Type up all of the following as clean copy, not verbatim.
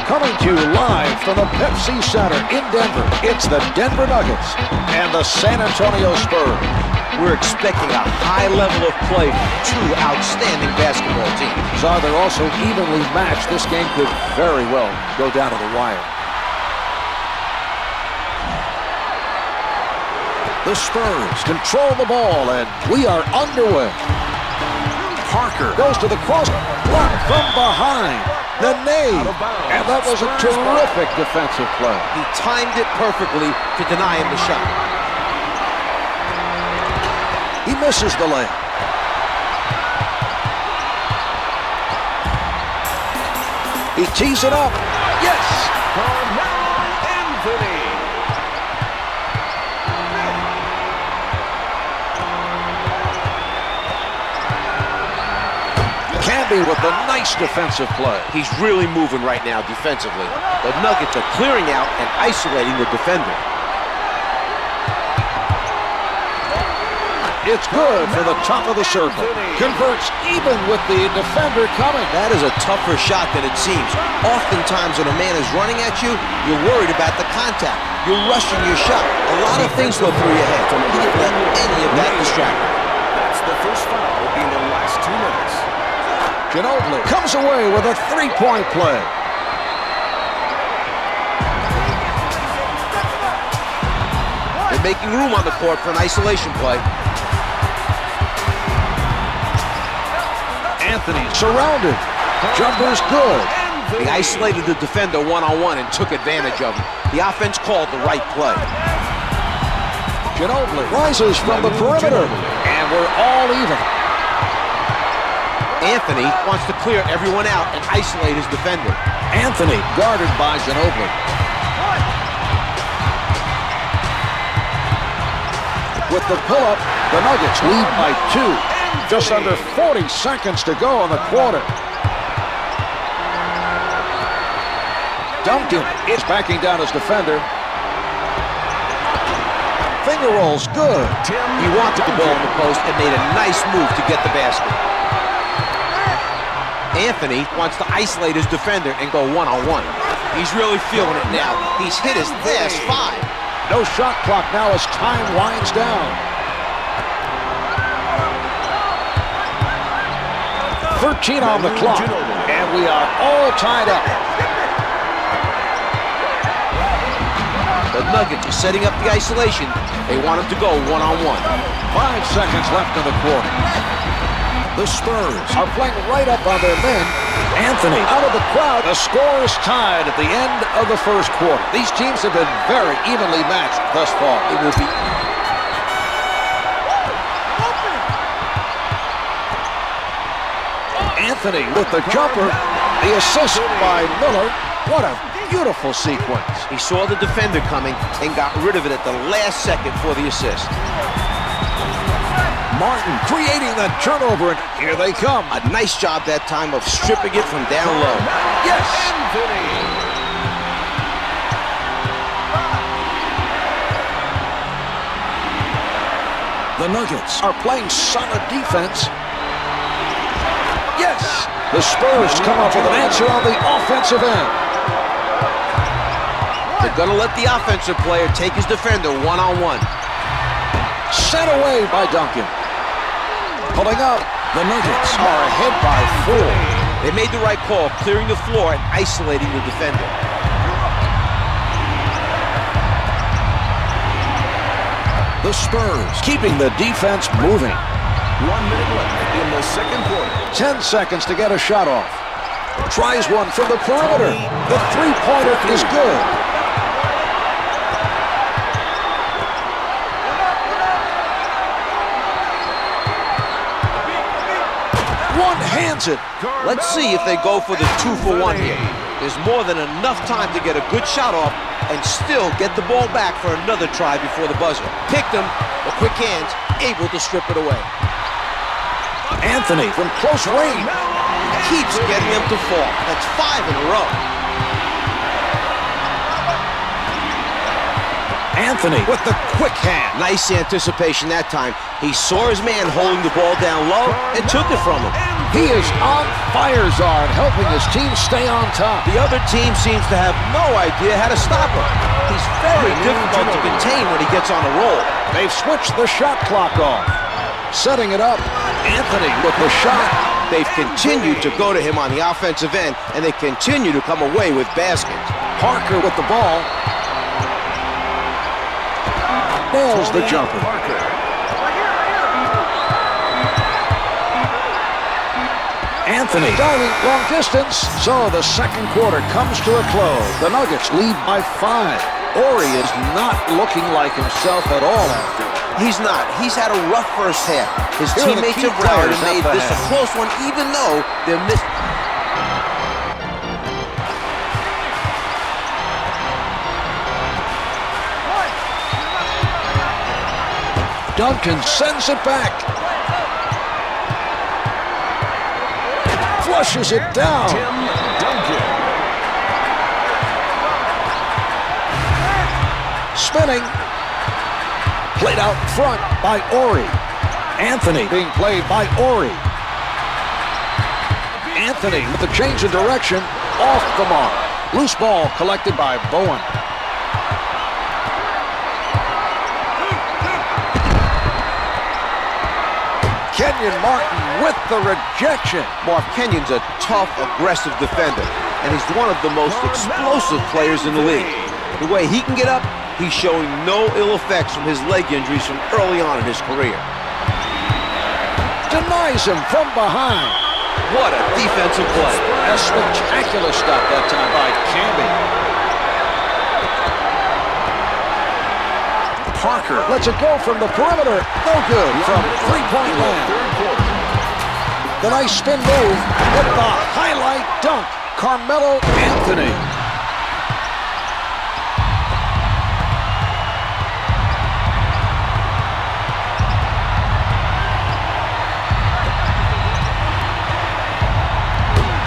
Coming to you live from the Pepsi Center in Denver, it's the Denver Nuggets and the San Antonio Spurs. We're expecting a high level of play from two outstanding basketball teams. They're also evenly matched. This game could very well go down to the wire. The Spurs control the ball, and we are underway. Parker goes to the cross, blocked from behind. The nade, and that was a terrific defensive play. He timed it perfectly to deny him the shot. He misses the layup. He tees it up. Yes! Carmelo. Canby with the nice defensive play. He's really moving right now defensively. The Nuggets are clearing out and isolating the defender. It's good for the top of the circle. Converts even with the defender coming. That is a tougher shot than it seems. Oftentimes when a man is running at you, you're worried about the contact. You're rushing your shot. A lot of things go through your head. He didn't let any of that distract him. That's the first foul in the last 2 minutes. Ginobili comes away with a three-point play. They're making room on the court for an isolation play. Anthony surrounded. Jumper's good. He isolated the defender one-on-one and took advantage of him. The offense called the right play. Ginobili rises from the perimeter, and we're all even. Anthony wants to clear everyone out and isolate his defender. Anthony guarded by Ginobili. With the pull-up, the Nuggets lead by 2. Just under 40 seconds to go in the quarter. Duncan is backing down his defender. Finger rolls good. He wanted the ball in the post and made a nice move to get the basket. Anthony wants to isolate his defender and go one-on-one. He's really feeling it now. He's hit his last 5. No shot clock now as time winds down. 13 on the clock, and we are all tied up. The Nuggets are setting up the isolation. They want him to go one-on-one. 5 seconds left in the quarter. The Spurs are playing right up on their men. Anthony out of the crowd. The score is tied at the end of the first quarter. These teams have been very evenly matched thus far. It will be... Anthony with the jumper. The assist by Miller. What a beautiful sequence. He saw the defender coming and got rid of it at the last second for the assist. Martin creating the turnover, and here they come. A nice job that time of stripping it from down low. Yes! The Nuggets are playing solid defense. Yes! The Spurs come up with an answer on the offensive end. They're going to let the offensive player take his defender one-on-one. Sent away by Duncan. Pulling up, the Nuggets are ahead by 4. They made the right call, clearing the floor and isolating the defender. The Spurs keeping the defense moving. 1 minute left in the second quarter. 10 seconds to get a shot off. Tries one from the perimeter. The three-pointer is good. One hands it. Let's see if they go for the 2-for-1 here. There's more than enough time to get a good shot off and still get the ball back for another try before the buzzer. Picked him, the quick hands, able to strip it away. Anthony from close range. Keeps getting them to fall. That's 5 in a row. Anthony with the quick hand. Nice anticipation that time. He saw his man holding the ball down low and took it from him. He is on fire, Zard, helping his team stay on top. The other team seems to have no idea how to stop him. He's very difficult to contain when he gets on a roll. They've switched the shot clock off. Setting it up, Anthony with the shot. They've continued to go to him on the offensive end, and they continue to come away with baskets. Parker with the ball. Nails the jumper. Anthony diving long distance. So the second quarter comes to a close. The Nuggets lead by 5. Ori is not looking like himself at all after. He's not. He's had a rough first half. His Here are the teammates key have rallied and players made at the this a half. close one, even though they're missing. Duncan sends it back. Flushes it down. Tim Duncan. Spinning. Played out front by Ori. Anthony being played by Ori. Anthony with the change of direction. Off the mark. Loose ball collected by Bowen. Kenyon Martin with the rejection. Mark Kenyon's a tough, aggressive defender, and he's one of the most explosive players in the league. The way he can get up, he's showing no ill effects from his leg injuries from early on in his career. Denies him from behind. What a defensive play. A spectacular stop that time by Camby. Parker lets it go from the perimeter. No good from three-point land. The nice spin move with the highlight dunk. Carmelo Anthony.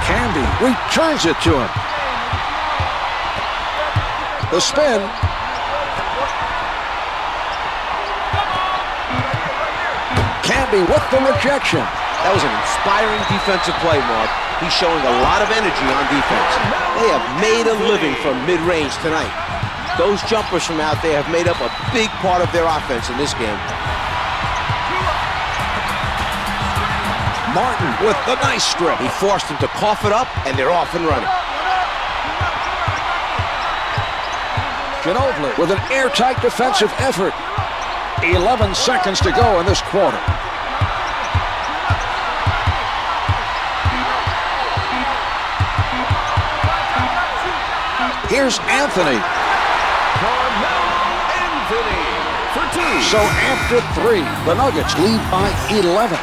Camby returns it to him. The spin. Camby with the rejection. That was an inspiring defensive play, Mark. He's showing a lot of energy on defense. They have made a living from mid-range tonight. Those jumpers from out there have made up a big part of their offense in this game. Martin with the nice strip. He forced them to cough it up, and they're off and running. Ginobili with an airtight defensive effort. 11 seconds to go in this quarter. Here's Anthony. Carmelo Anthony for 2. So after 3, the Nuggets lead by 11.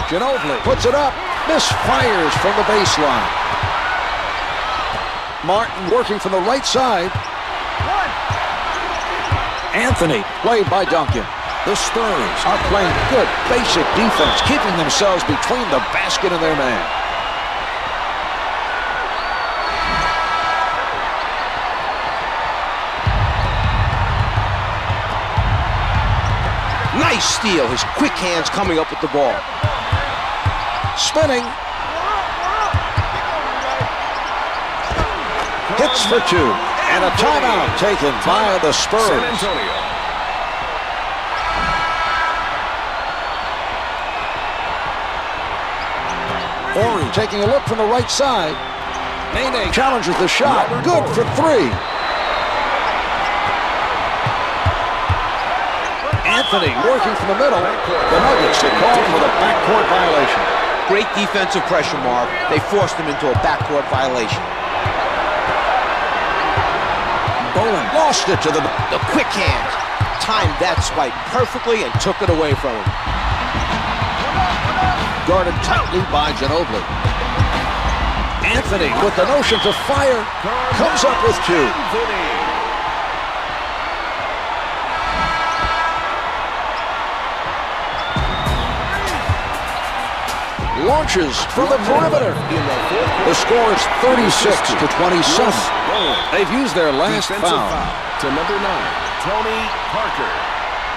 Ginobili puts it up, misfires from the baseline. Martin working from the right side. Anthony played by Duncan. The Spurs are playing good basic defense, keeping themselves between the basket and their man. Nice steal. His quick hands coming up with the ball. Spinning. Hits for 2. And a timeout taken by the Spurs. San Antonio. Ori taking a look from the right side. Nene challenges the shot. Good for 3. Anthony working from the middle. The Nuggets are called for the backcourt violation. Great defensive pressure, Mark. They forced him into a backcourt violation. Bowen lost it to the quick hands. Timed that spike perfectly and took it away from him. guarded tightly by Ginobili. Anthony with the notion to fire comes up with 2. launches from the perimeter. The score is 36-27. They've used their last foul. To number 9, Tony Parker.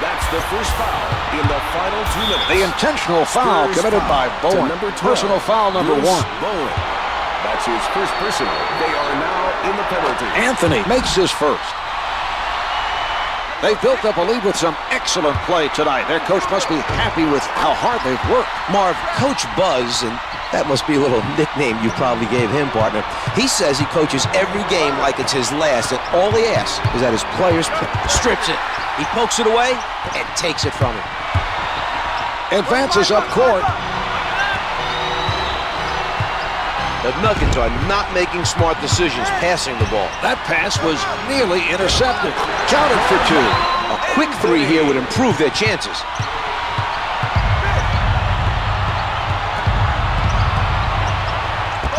That's the first foul in the final 2 minutes. The intentional foul committed by Bowen. Personal foul number 1. Bowen. That's his first personal. They are now in the penalty. Anthony makes his first. They've built up a lead with some excellent play tonight. Their coach must be happy with how hard they've worked. Marv, Coach Buzz, and that must be a little nickname you probably gave him, partner. He says he coaches every game like it's his last, and all he asks is that his players strips it. He pokes it away and takes it from him. Advances up court. The Nuggets are not making smart decisions passing the ball. That pass was nearly intercepted. Counted for 2. A quick 3 here would improve their chances.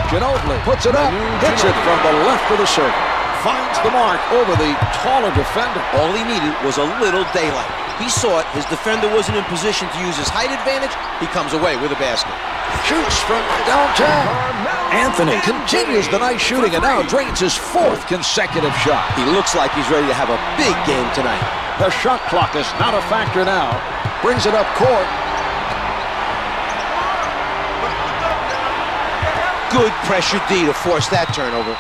Ginobili puts it up, hits it from the left of the circle. Finds the mark over the taller defender. All he needed was a little daylight. He saw it. His defender wasn't in position to use his height advantage. He comes away with a basket. Shoots from downtown. Anthony continues the nice shooting and now drains his 4th consecutive shot. He looks like he's ready to have a big game tonight. The shot clock is not a factor now. Brings it up court. Good pressure D to force that turnover.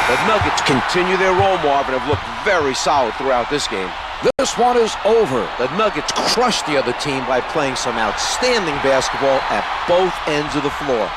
The Nuggets continue their roll, Marv, and have looked very solid throughout this game. This one is over. The Nuggets crushed the other team by playing some outstanding basketball at both ends of the floor.